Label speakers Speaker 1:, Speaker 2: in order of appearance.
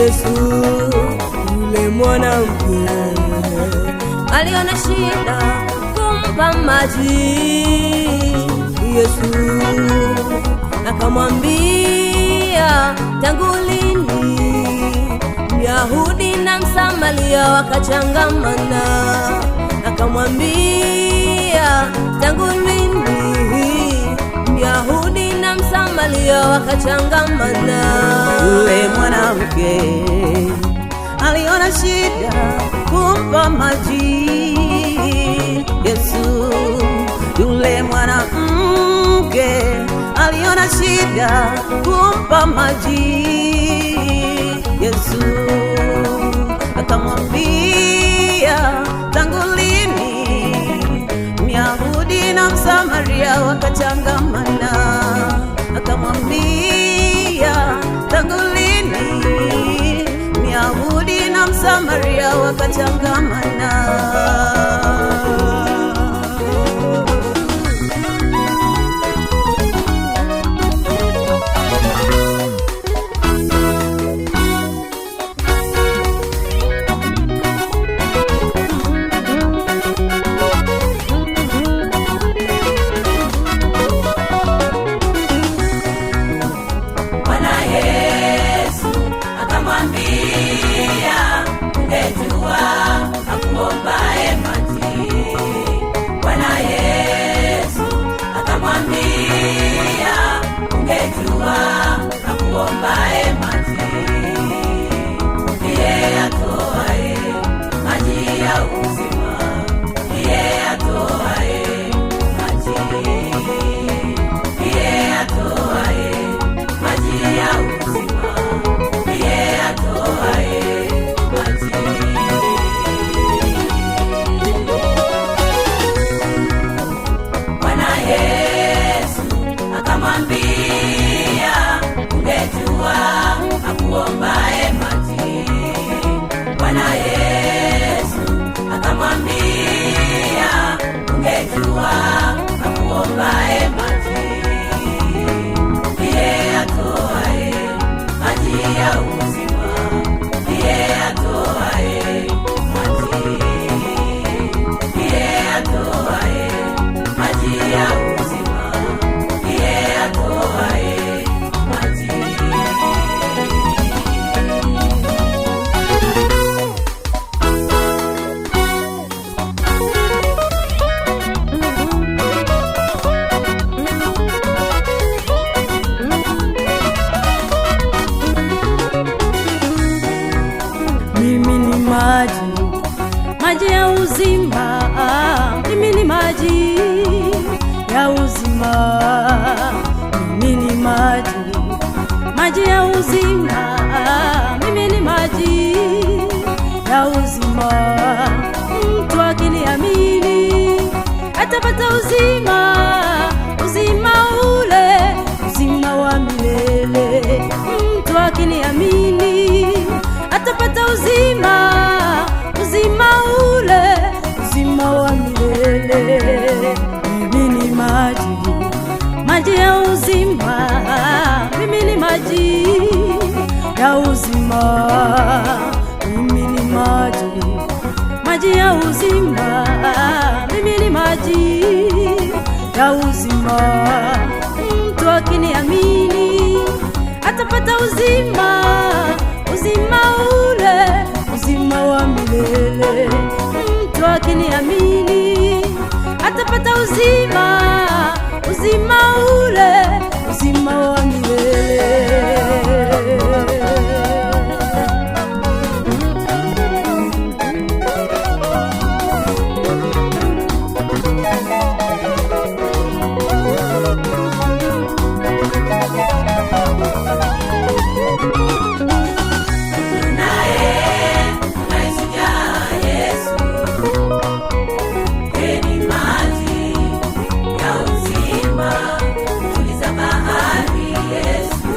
Speaker 1: Yesu, yule mwanamke aliona shida kumpa maji. Yesu akamwambia, tangu lini Myahudi na Msamaria wakachangamana? Akamwambia, tangu lini Myahudi na Msamaria wakachangamana?
Speaker 2: Yule mwanamke aliona shida kumpa maji. Yesu, yule mwanamke aliona shida kumpa maji. Yesu akamwambia, tangu lini Myahudi na Msamaria wakachangamana? Akamwambia, tangu lini Myahudi na Msamaria wakachangamana?
Speaker 1: Maji ya uzima, mimi ni maji ya uzima, mimi ni maji ya uzima, mimi ni maji ya uzima. Mtu akiniamini atapata uzima, uzima ule, uzima wa milele. Mtu akiniamini atapata uzima, uzima ule, uzima wa milele. Mimi ni maji ya uzima, mimi ni maji ya uzima, mimi ni maji ya uzima, mimi ni maji ya uzima. Mtu akiniamini atapata uzima, uzima ule, uzima wa milele. Mtu akiniamini atapata uzima, uzima ule, uzima wa milele.
Speaker 2: Tuliza bahari Yesu.